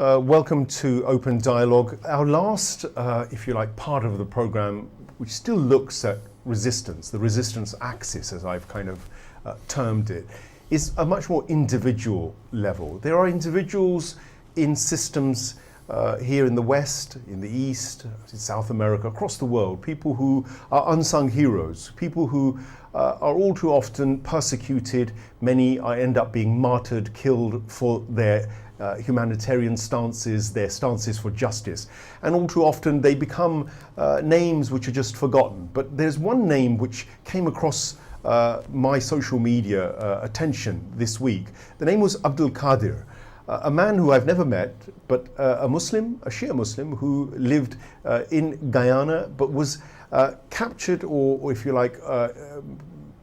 Welcome to Open Dialogue. Our last, if you like, part of the program, which still looks at resistance, the resistance axis, as I've kind of termed it, is a much more individual level. There are individuals in systems here in the West, in the East, in South America, across the world, people who are unsung heroes, people who are all too often persecuted. Many end up being martyred, killed for their humanitarian stances, their stances for justice. And all too often they become names which are just forgotten. But there's one name which came across my social media attention this week. The name was Abdul Qadir. A man who I've never met, but a Muslim, a Shia Muslim, who lived in Guyana, but was captured or if you like,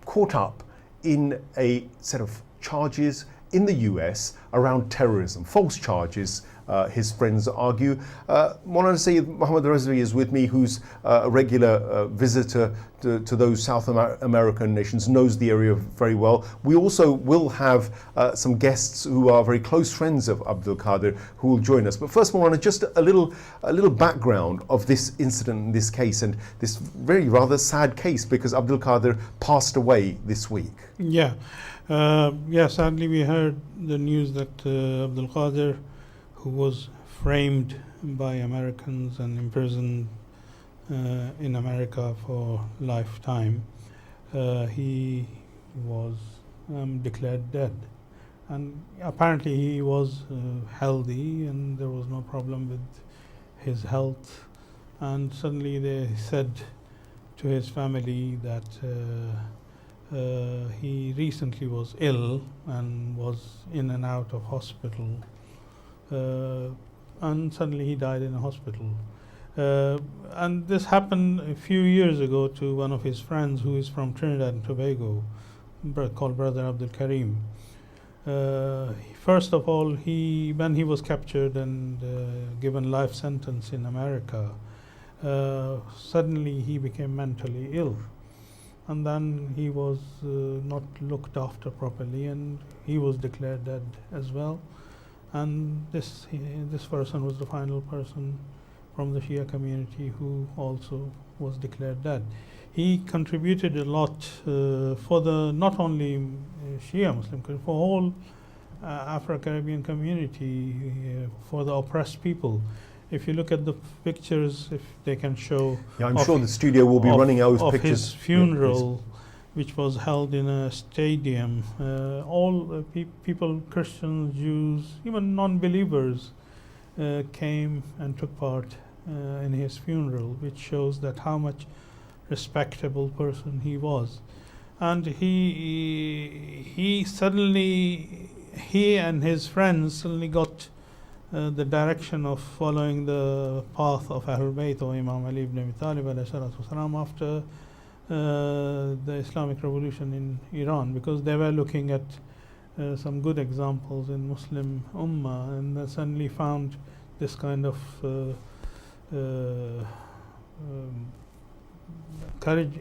caught up in a set of charges in the US around terrorism, false charges, his friends argue. Maulana Sayyid Muhammad Razvi is with me, who's a regular visitor to those South American nations, knows the area very well. We also will have some guests who are very close friends of Abdul Qadir who will join us. But first, Maulana, just a little background of this incident, in this case, and this very rather sad case, because Abdul Qadir passed away this week. Yeah. Sadly we heard the news that Abdul Qadir, who was framed by Americans and imprisoned in America for lifetime, he was declared dead. And apparently he was healthy and there was no problem with his health. And suddenly they said to his family that he recently was ill and was in and out of hospital, and suddenly he died in a hospital. And this happened a few years ago to one of his friends who is from Trinidad and Tobago, called Brother Abdul Karim. First of all, when he was captured and given life sentence in America, suddenly he became mentally ill. And then he was not looked after properly, and he was declared dead as well. And this person was the final person from the Shia community who also was declared dead. He contributed a lot for the not only Shia Muslim, for whole Afro-Caribbean community, for the oppressed people. If you look at the pictures, if they can show, yeah, I'm sure the studio will be running out of pictures. His funeral, which was held in a stadium. All people, Christians, Jews, even non-believers, came and took part in his funeral, which shows that how much respectable person he was. And he and his friends suddenly got the direction of following the path of Ahlebait or Imam Ali ibn Abi Talib والسلام, after the Islamic Revolution in Iran, because they were looking at some good examples in Muslim Ummah, and they suddenly found this kind of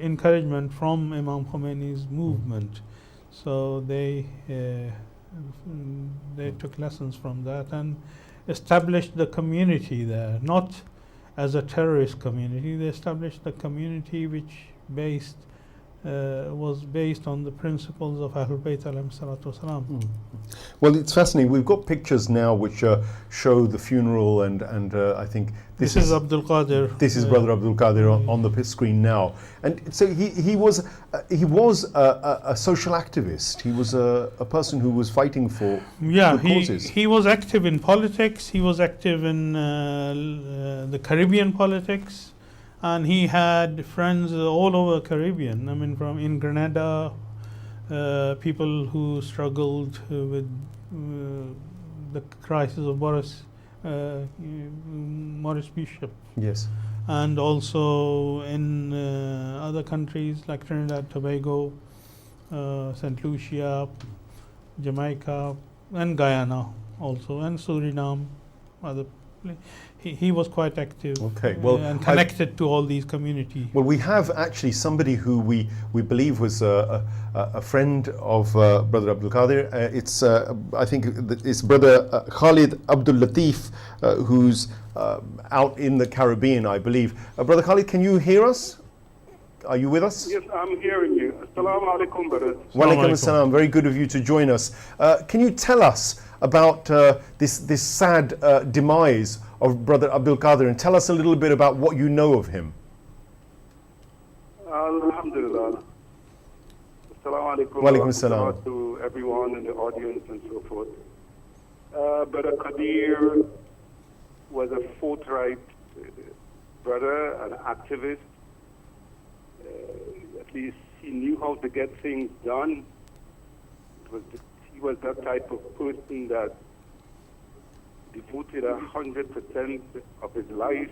encouragement from Imam Khomeini's movement. So they took lessons from that and established the community there, not as a terrorist community. They established a community which was based on the principles of Ahlebait alayhi salatu wasalam. Well, it's fascinating. We've got pictures now which show the funeral, and I think this is Abdul Qadir. This is Brother Abdul Qadir on the screen now. And so he was a social activist. He was a person who was fighting for good causes. He was active in politics. He was active in the Caribbean politics. And he had friends all over Caribbean. I mean, in Grenada, people who struggled with the crisis of Maurice Bishop. Yes. And also in other countries like Trinidad, Tobago, St. Lucia, Jamaica, and Guyana also, and Suriname, other he was quite active. Okay, well, and connected to all these communities. Well, we have actually somebody who we believe was a friend of Brother Abdul Qadir. I think it's Brother Khalid Abdul Latif, who's out in the Caribbean, I believe. Brother Khalid, can you hear us? Are you with us? Yes, I'm hearing you. Assalamu alaikum, brother. Wa alaikum assalam. Very good of you to join us. Can you tell us about this sad demise of Brother Abdul Qadir, and tell us a little bit about what you know of him? Alhamdulillah. Assalamu alaikum. Wa alaikum assalam. To everyone in the audience and so forth. Brother Qadir was a forthright brother, an activist. At least he knew how to get things done. He was that type of person that devoted 100% of his life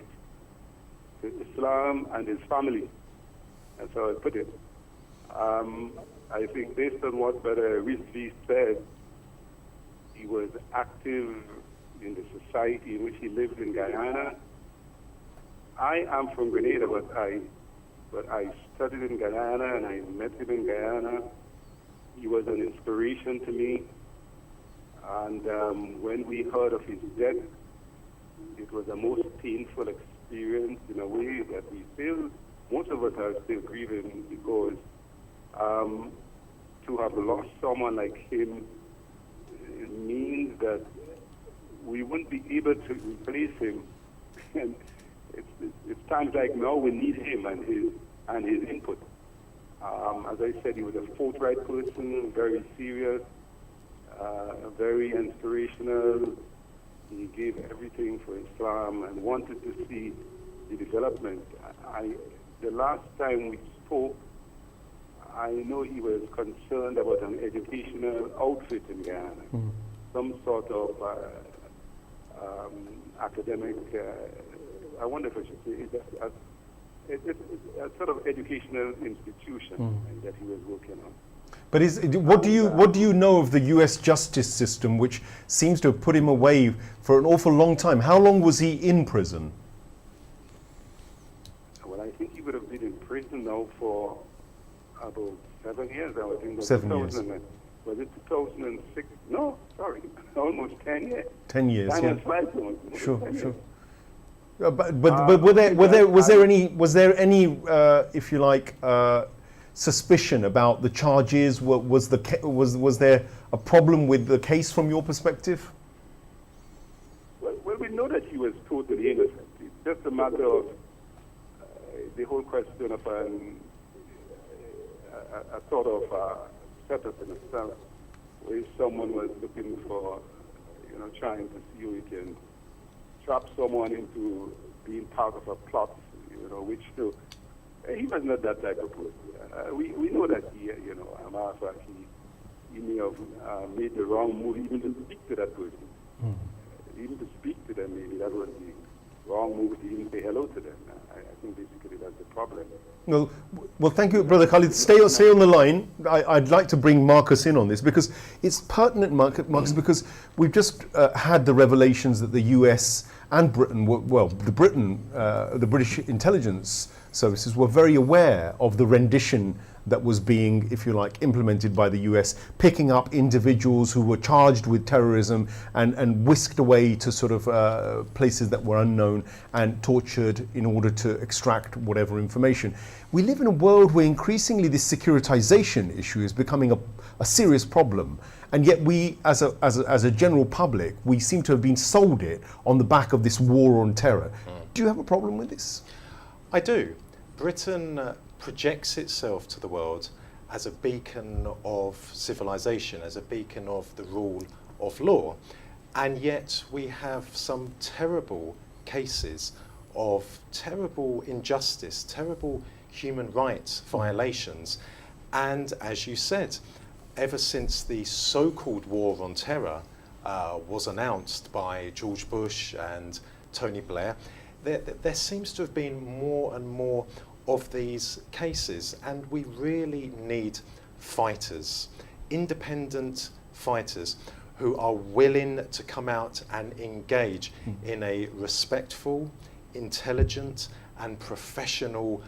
to Islam and his family. That's how I put it. I think based on what Brother Rizvi said, he was active in the society in which he lived in Guyana. I am from Grenada, but I studied in Guyana and I met him in Guyana. He was an inspiration to me. And when we heard of his death, it was a most painful experience in a way that most of us are still grieving, because to have lost someone like him, it means that we wouldn't be able to replace him. And it's times like now we need him and his input. As I said, he was a forthright person, very serious, very inspirational. He gave everything for Islam and wanted to see the development. The last time we spoke, I know he was concerned about an educational outfit in Guyana, some sort of academic, I wonder if I should say, it's a sort of educational institution that he was working on. But what do you know of the U.S. justice system, which seems to have put him away for an awful long time? How long was he in prison? Well, I think he would have been in prison now for about 7 years. I think 7 years. Was it 2006? No, sorry, almost 10 years. 10 years, Time yeah. Sure. But was there any if you like suspicion about the charges? Was there a problem with the case from your perspective? Well, we know that he was totally innocent. It's just a matter of the whole question of a sort of setup in itself, where someone was looking for, trying to see who he can trap someone into being part of a plot, which he was not that type of person. We know that he, he may have made the wrong move even to speak to that person. Even to speak to them, maybe that was the wrong move to even say hello to them. I think basically that's the problem. Well, thank you, Brother Khalid. Stay on the line. I'd like to bring Marcus in on this, because it's pertinent, Marcus, because we've just had the revelations that the US and Britain, the British intelligence services were very aware of the rendition that was being, if you like, implemented by the US, picking up individuals who were charged with terrorism and whisked away to sort of places that were unknown and tortured in order to extract whatever information. We live in a world where increasingly this securitization issue is becoming a serious problem, and yet we, as a general public, we seem to have been sold it on the back of this war on terror. Do you have a problem with this? I do. Britain projects itself to the world as a beacon of civilization, as a beacon of the rule of law, and yet we have some terrible cases of terrible injustice, terrible human rights violations, and as you said, ever since the so-called war on terror was announced by George Bush and Tony Blair, there seems to have been more and more of these cases, and we really need fighters, independent fighters who are willing to come out and engage in a respectful, intelligent and professional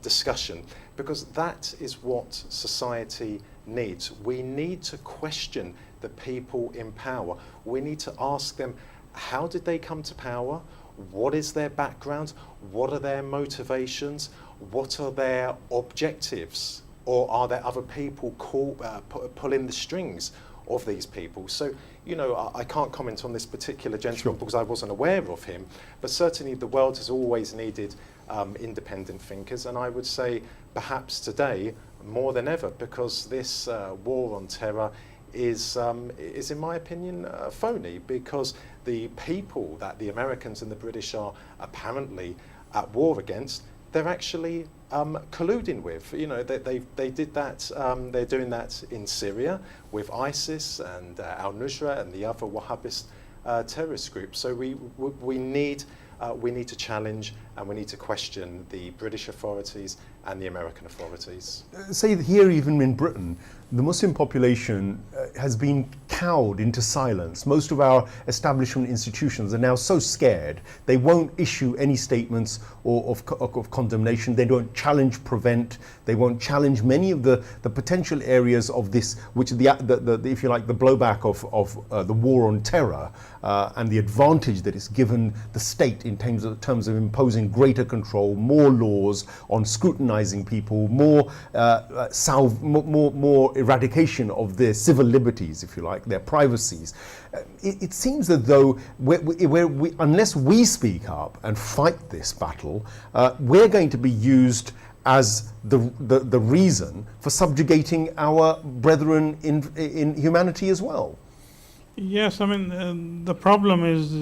discussion, because that is what society needs. We need to question the people in power. We need to ask them, how did they come to power? What is their background? What are their motivations? What are their objectives? Or are there other people pulling the strings of these people? So, you know, I can't comment on this particular gentleman because I wasn't aware of him, but certainly the world has always needed independent thinkers, and I would say perhaps today more than ever, because this war on terror is in my opinion phony, because the people that the Americans and the British are apparently at war against, they're actually colluding with. You know, they did that. They're doing that in Syria with ISIS and Al-Nusra and the other Wahhabist terrorist groups. So we need to challenge and we need to question the British authorities and the American authorities. Say that here, even in Britain, the Muslim population has been cowed into silence. Most of our establishment institutions are now so scared they won't issue any statements of condemnation. They don't challenge Prevent. They won't challenge many of the potential areas of this, which the if you like, the blowback of the war on terror and the advantage that it's given the state in terms of imposing greater control, more laws on scrutinizing people, more eradication of their civil liberties, if you like, their privacies. It seems that though, unless we speak up and fight this battle, we're going to be used as the reason for subjugating our brethren in humanity as well. Yes, I mean, the problem is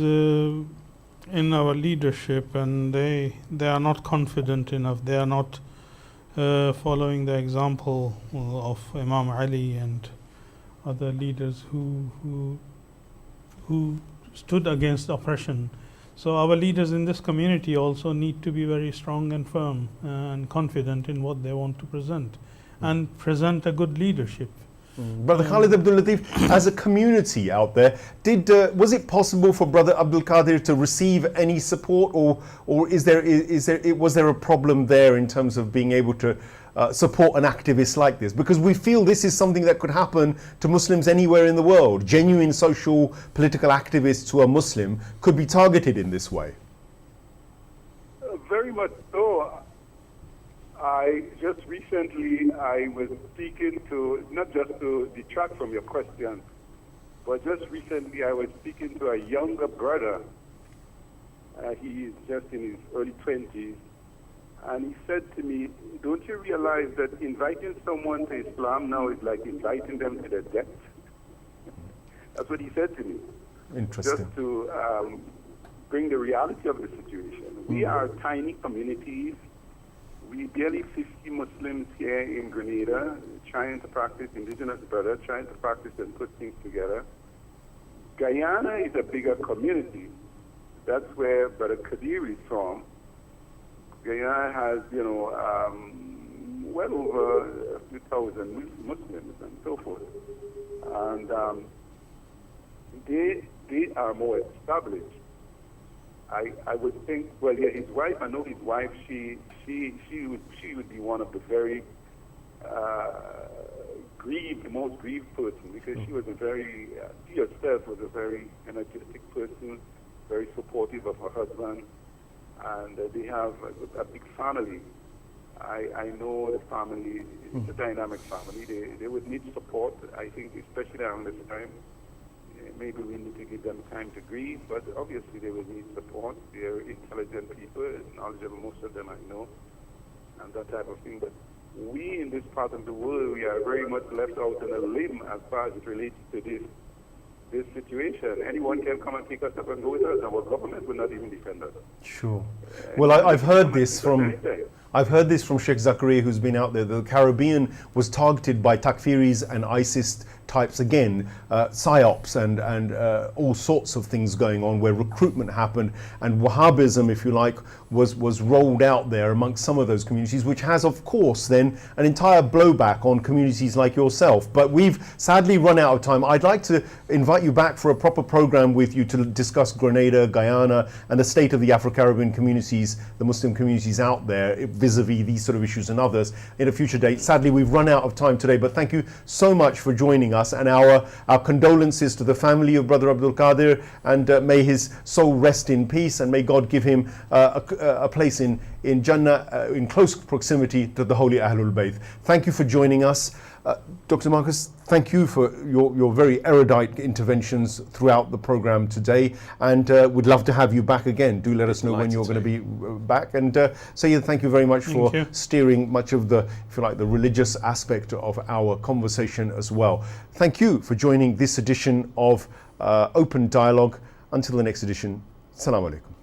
in our leadership, and they are not confident enough. They are not following the example of Imam Ali and other leaders who stood against oppression. So our leaders in this community also need to be very strong and firm and confident in what they want to present, and present a good leadership. Brother Khalid Abdul Latif, as a community out there, was it possible for Brother Abdul Qadir to receive any support, or was there a problem there in terms of being able to support an activist like this? Because we feel this is something that could happen to Muslims anywhere in the world. Genuine social political activists who are Muslim could be targeted in this way. Very much so. I just recently, I was speaking to, not just to detract from your question, but just recently I was speaking to a younger brother. He is just in his early 20s. And he said to me, don't you realize that inviting someone to Islam now is like inviting them to their death? That's what he said to me. Interesting. Just to bring the reality of the situation. We are tiny communities. We barely 50 Muslims here in Grenada, trying to practice indigenous brother, trying to practice and put things together. Guyana is a bigger community. That's where Brother Qadir is from. Guyana has, well over a few thousand Muslims and so forth. And they are more established. I would think, well, yeah, his wife, I know his wife, she would be one of the very most grieved person, because she was she herself was a very energetic person, very supportive of her husband, and they have a big family. I know the family, it's a dynamic family. They would need support, I think, especially around this time. Maybe we need to give them time to grieve, but obviously they will need support. They're intelligent people, knowledgeable, most of them I know, and that type of thing. But we in this part of the world, we are very much left out on a limb as far as it relates to this situation. Anyone can come and pick us up and go with us. Our government will not even defend us. Sure. Well, I've heard this from... I've heard this from Sheikh Zakaria, who's been out there. The Caribbean was targeted by Takfiris and ISIS types again, psyops and all sorts of things going on where recruitment happened, and Wahhabism, if you like, was rolled out there amongst some of those communities, which has of course then an entire blowback on communities like yourself. But we've sadly run out of time. I'd like to invite you back for a proper program with you to discuss Grenada, Guyana, and the state of the Afro-Caribbean communities, the Muslim communities out there, vis-a-vis these sort of issues and others in a future date. Sadly, we've run out of time today, but thank you so much for joining us, and our condolences to the family of Brother Abdul Qadir, and may his soul rest in peace, and may God give him a place in Jannah in close proximity to the holy Ahlul Bayt. Thank you for joining us. Dr. Marcus, thank you for your very erudite interventions throughout the program today, and we'd love to have you back again. Do let us know when you're going to be back. And Sayyid, thank you very much for steering much of the, if you like, the religious aspect of our conversation as well. Thank you for joining this edition of Open Dialogue. Until the next edition, Assalamu alaikum.